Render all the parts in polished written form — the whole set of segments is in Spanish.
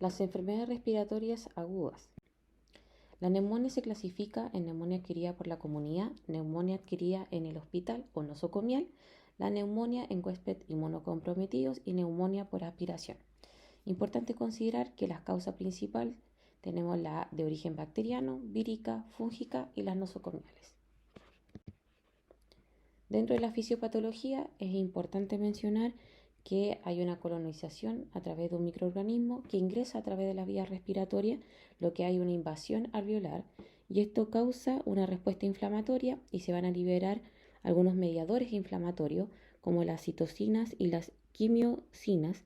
Las enfermedades respiratorias agudas. La neumonía se clasifica en neumonía adquirida por la comunidad, neumonía adquirida en el hospital o nosocomial, la neumonía en huésped inmunocomprometidos y neumonía por aspiración. Importante considerar que las causas principales tenemos la de origen bacteriano, vírica, fúngica y las nosocomiales. Dentro de la fisiopatología es importante mencionar que hay una colonización a través de un microorganismo que ingresa a través de la vía respiratoria, lo que hay una invasión alveolar y esto causa una respuesta inflamatoria y se van a liberar algunos mediadores inflamatorios como las citocinas y las quimiosinas.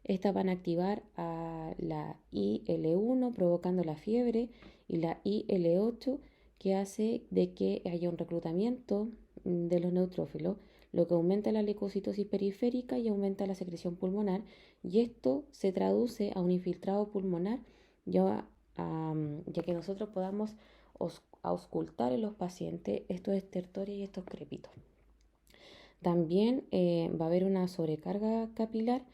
Estas van a activar a la IL-1 provocando la fiebre y la IL-8 que hace de que haya un reclutamiento de los neutrófilos, lo que aumenta la leucocitosis periférica y aumenta la secreción pulmonar, y esto se traduce a un infiltrado pulmonar, ya que nosotros podamos auscultar en los pacientes estos estertores y estos crépitos. También va a haber una sobrecarga capilar,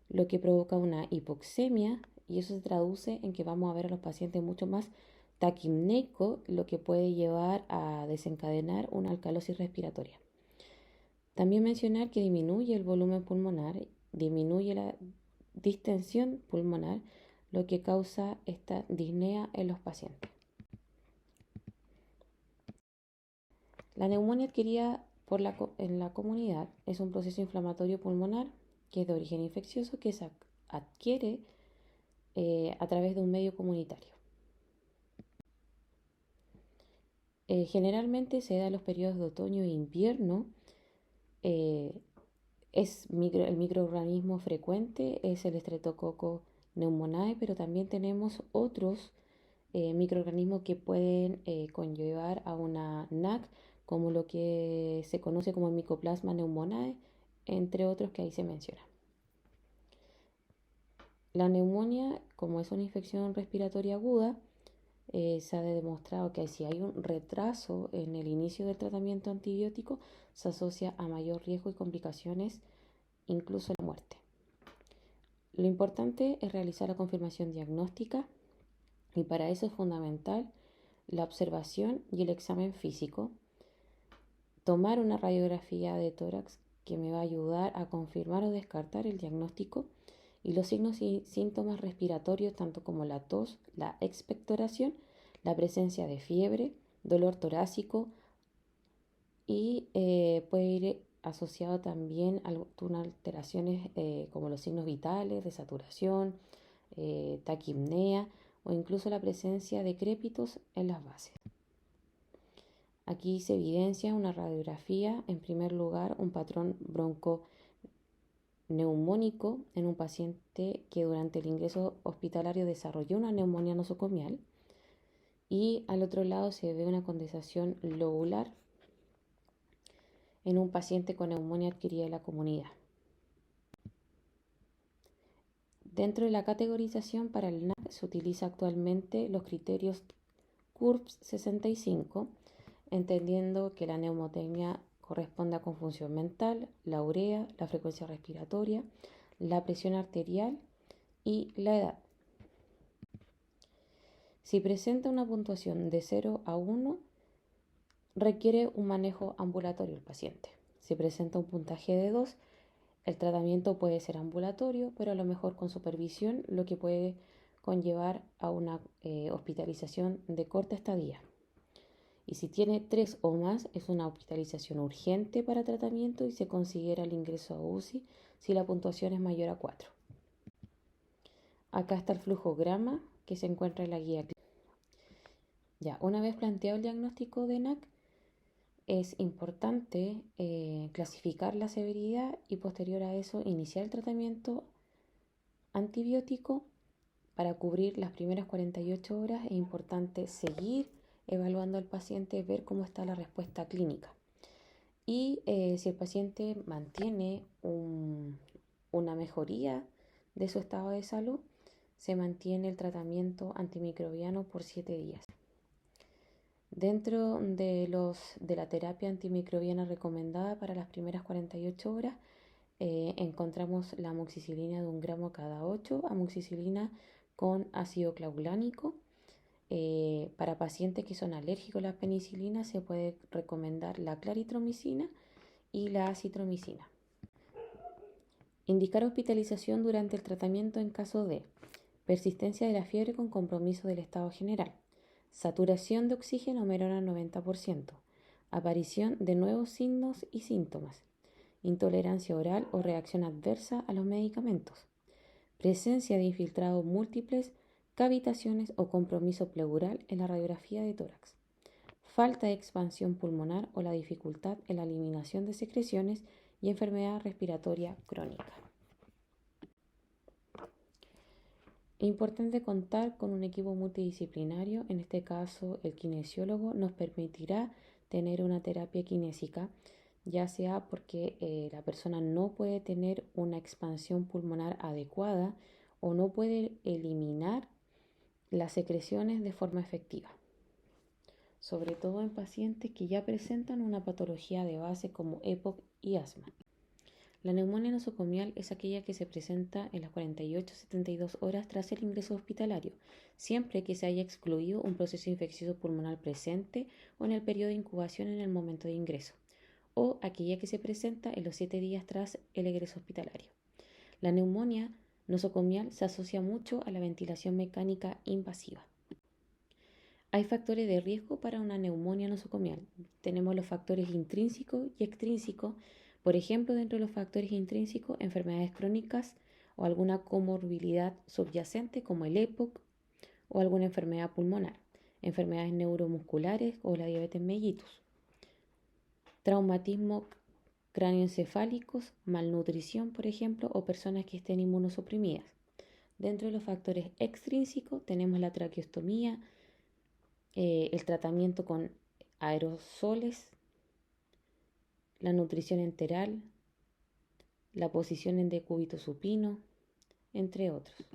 lo que provoca una hipoxemia, y eso se traduce en que vamos a ver a los pacientes mucho más taquimneicos, lo que puede llevar a desencadenar una alcalosis respiratoria. También mencionar que disminuye el volumen pulmonar, disminuye la distensión pulmonar, lo que causa esta disnea en los pacientes. La neumonía adquirida en la comunidad es un proceso inflamatorio pulmonar que es de origen infeccioso que se adquiere a través de un medio comunitario. Generalmente se da en los periodos de otoño e invierno. El microorganismo frecuente es el Streptococcus pneumoniae, pero también tenemos otros microorganismos que pueden conllevar a una NAC, como lo que se conoce como el Mycoplasma pneumoniae, entre otros que ahí se menciona. La neumonía, como es una infección respiratoria aguda, se ha demostrado que si hay un retraso en el inicio del tratamiento antibiótico, se asocia a mayor riesgo y complicaciones, incluso la muerte. Lo importante es realizar la confirmación diagnóstica y para eso es fundamental la observación y el examen físico. Tomar una radiografía de tórax que me va a ayudar a confirmar o descartar el diagnóstico y los signos y síntomas respiratorios, tanto como la tos, la expectoración, la presencia de fiebre, dolor torácico y puede ir asociado también a algunas alteraciones como los signos vitales de saturación, taquipnea o incluso la presencia de crépitos en las bases. Aquí se evidencia una radiografía, en primer lugar, un patrón bronconeumónico en un paciente que durante el ingreso hospitalario desarrolló una neumonía nosocomial y al otro lado se ve una condensación lobular en un paciente con neumonía adquirida en la comunidad. Dentro de la categorización para el NAC se utiliza actualmente los criterios CURPS 65, entendiendo que la neumotecnia corresponde a confusión mental, la urea, la frecuencia respiratoria, la presión arterial y la edad. Si presenta una puntuación de 0 a 1, requiere un manejo ambulatorio el paciente. Si presenta un puntaje de 2, el tratamiento puede ser ambulatorio, pero a lo mejor con supervisión, lo que puede conllevar a una hospitalización de corta estadía. Y si tiene 3 o más, es una hospitalización urgente para tratamiento y se considera el ingreso a UCI si la puntuación es mayor a 4. Acá está el flujograma que se encuentra en la guía clínica. Ya, una vez planteado el diagnóstico de NAC, es importante clasificar la severidad y posterior a eso iniciar el tratamiento antibiótico. Para cubrir las primeras 48 horas es importante seguir evaluando al paciente, ver cómo está la respuesta clínica. Y si el paciente mantiene una mejoría de su estado de salud, se mantiene el tratamiento antimicrobiano por 7 días. Dentro de la terapia antimicrobiana recomendada para las primeras 48 horas, encontramos la amoxicilina de 1 gramo cada 8, amoxicilina con ácido clavulánico. Para pacientes que son alérgicos a la penicilina se puede recomendar la claritromicina y la acitromicina. Indicar hospitalización durante el tratamiento en caso de persistencia de la fiebre con compromiso del estado general, saturación de oxígeno menor al 90%, aparición de nuevos signos y síntomas, intolerancia oral o reacción adversa a los medicamentos, presencia de infiltrados múltiples, cavitaciones o compromiso pleural en la radiografía de tórax, falta de expansión pulmonar o la dificultad en la eliminación de secreciones y enfermedad respiratoria crónica. Es importante contar con un equipo multidisciplinario, en este caso el kinesiólogo nos permitirá tener una terapia kinésica, ya sea porque la persona no puede tener una expansión pulmonar adecuada o no puede eliminar las secreciones de forma efectiva, sobre todo en pacientes que ya presentan una patología de base como EPOC y asma. La neumonía nosocomial es aquella que se presenta en las 48-72 horas tras el ingreso hospitalario, siempre que se haya excluido un proceso infeccioso pulmonar presente o en el periodo de incubación en el momento de ingreso, o aquella que se presenta en los 7 días tras el egreso hospitalario. La neumonía nosocomial se asocia mucho a la ventilación mecánica invasiva. Hay factores de riesgo para una neumonía nosocomial. Tenemos los factores intrínsecos y extrínsecos. Por ejemplo, dentro de los factores intrínsecos, enfermedades crónicas o alguna comorbilidad subyacente como el EPOC o alguna enfermedad pulmonar, enfermedades neuromusculares o la diabetes mellitus, traumatismo cráneoencefálicos, malnutrición, por ejemplo, o personas que estén inmunosuprimidas. Dentro de los factores extrínsecos tenemos la traqueostomía, el tratamiento con aerosoles, la nutrición enteral, la posición en decúbito supino, entre otros.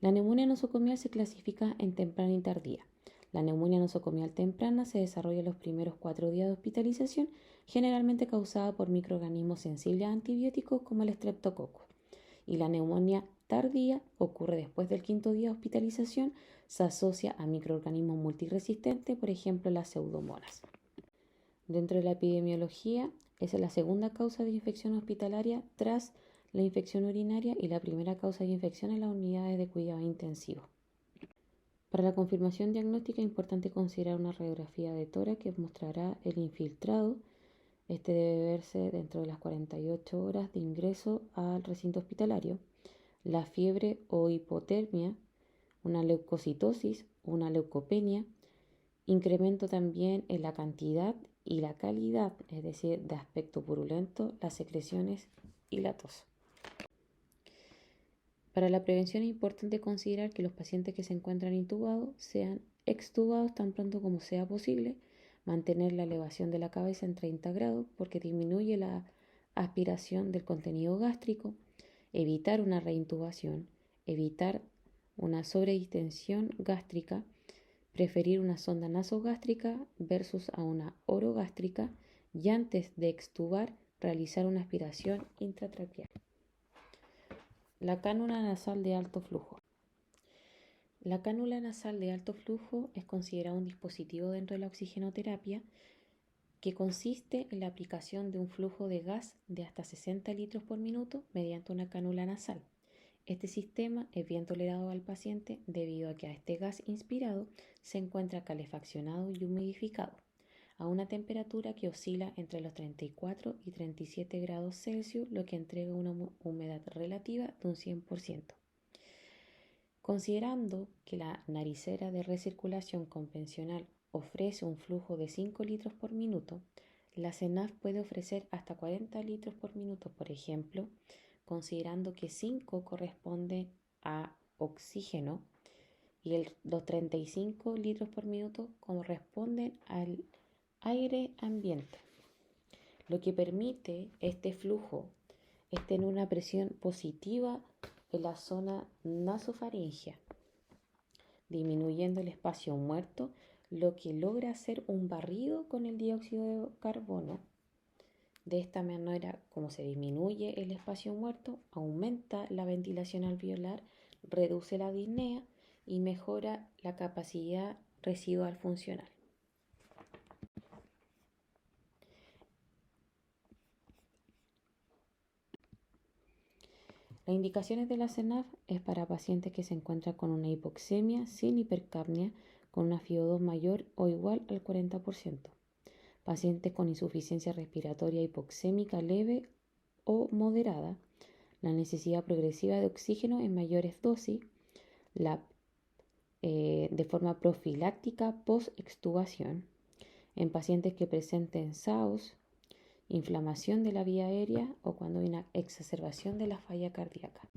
La neumonía nosocomial se clasifica en temprana y tardía. La neumonía nosocomial temprana se desarrolla en los primeros 4 días de hospitalización, generalmente causada por microorganismos sensibles a antibióticos como el estreptococo. Y la neumonía tardía ocurre después del 5.º día de hospitalización, se asocia a microorganismos multiresistentes, por ejemplo las pseudomonas. Dentro de la epidemiología, esa es la segunda causa de infección hospitalaria tras la infección urinaria y la primera causa de infección en las unidades de cuidado intensivo. Para la confirmación diagnóstica es importante considerar una radiografía de tórax que mostrará el infiltrado. Este debe verse dentro de las 48 horas de ingreso al recinto hospitalario. La fiebre o hipotermia, una leucocitosis, una leucopenia, incremento también en la cantidad y la calidad, es decir, de aspecto purulento, las secreciones y la tos. Para la prevención es importante considerar que los pacientes que se encuentran intubados sean extubados tan pronto como sea posible, mantener la elevación de la cabeza en 30 grados porque disminuye la aspiración del contenido gástrico, evitar una reintubación, evitar una sobredistensión gástrica, preferir una sonda nasogástrica versus a una orogástrica y antes de extubar realizar una aspiración intratraqueal. La cánula nasal de alto flujo. La cánula nasal de alto flujo es considerada un dispositivo dentro de la oxigenoterapia que consiste en la aplicación de un flujo de gas de hasta 60 litros por minuto mediante una cánula nasal. Este sistema es bien tolerado al paciente debido a que a este gas inspirado se encuentra calefaccionado y humidificado a una temperatura que oscila entre los 34 y 37 grados Celsius, lo que entrega una humedad relativa de un 100%. Considerando que la naricera de recirculación convencional ofrece un flujo de 5 litros por minuto, la CENAF puede ofrecer hasta 40 litros por minuto, por ejemplo, considerando que 5 corresponde a oxígeno y los 35 litros por minuto corresponden al aire ambiente, lo que permite este flujo esté en una presión positiva en la zona nasofaringea, disminuyendo el espacio muerto, lo que logra hacer un barrido con el dióxido de carbono. De esta manera, como se disminuye el espacio muerto, aumenta la ventilación alveolar, reduce la disnea y mejora la capacidad residual funcional. Las indicaciones de la CENAF es para pacientes que se encuentran con una hipoxemia sin hipercapnia con una FiO2 mayor o igual al 40%. Pacientes con insuficiencia respiratoria hipoxémica leve o moderada, la necesidad progresiva de oxígeno en mayores dosis, de forma profiláctica post-extubación, en pacientes que presenten SAOS, inflamación de la vía aérea o cuando hay una exacerbación de la falla cardíaca.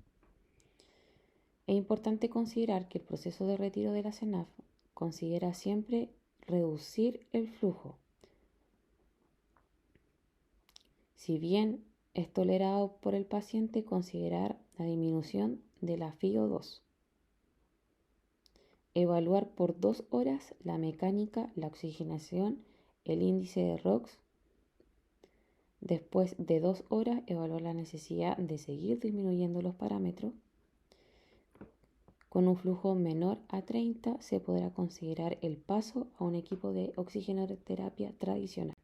Es importante considerar que el proceso de retiro de la CENAF considera siempre reducir el flujo. Si bien es tolerado por el paciente, considerar la disminución de la FiO2. Evaluar por 2 horas la mecánica, la oxigenación, el índice de ROX. Después de 2 horas, evaluar la necesidad de seguir disminuyendo los parámetros. Con un flujo menor a 30 se podrá considerar el paso a un equipo de oxigenoterapia tradicional.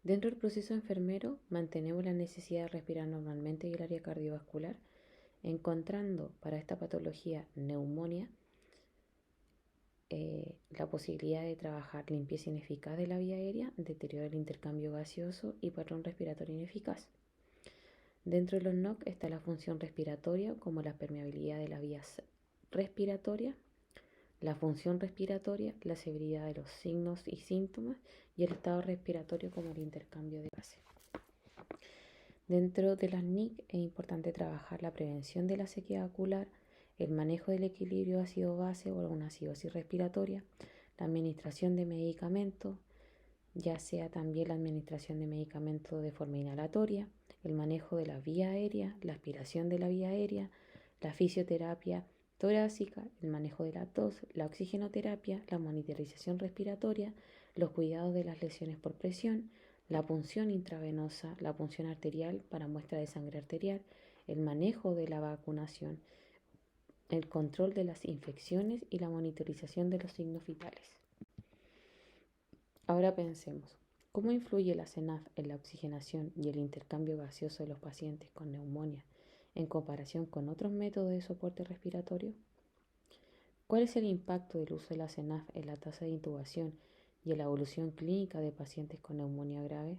Dentro del proceso enfermero, mantenemos la necesidad de respirar normalmente y el área cardiovascular, encontrando para esta patología neumonía la posibilidad de trabajar limpieza ineficaz de la vía aérea, deterioro del intercambio gaseoso y patrón respiratorio ineficaz. Dentro de los NOC está la función respiratoria, como la permeabilidad de las vías respiratorias, la función respiratoria, la severidad de los signos y síntomas y el estado respiratorio como el intercambio de gases. Dentro de las NIC es importante trabajar la prevención de la sequía ocular, el manejo del equilibrio ácido-base o alguna acidosis respiratoria, la administración de medicamentos, ya sea también la administración de medicamentos de forma inhalatoria, el manejo de la vía aérea, la aspiración de la vía aérea, la fisioterapia torácica, el manejo de la tos, la oxigenoterapia, la monitorización respiratoria, los cuidados de las lesiones por presión, la punción intravenosa, la punción arterial para muestra de sangre arterial, el manejo de la vacunación, el control de las infecciones y la monitorización de los signos vitales. Ahora pensemos, ¿cómo influye la CENAF en la oxigenación y el intercambio gaseoso de los pacientes con neumonía en comparación con otros métodos de soporte respiratorio? ¿Cuál es el impacto del uso de la CENAF en la tasa de intubación y en la evolución clínica de pacientes con neumonía grave?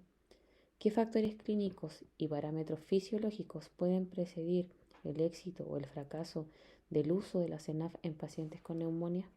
¿Qué factores clínicos y parámetros fisiológicos pueden precedir el éxito o el fracaso del uso de la CENAF en pacientes con neumonía?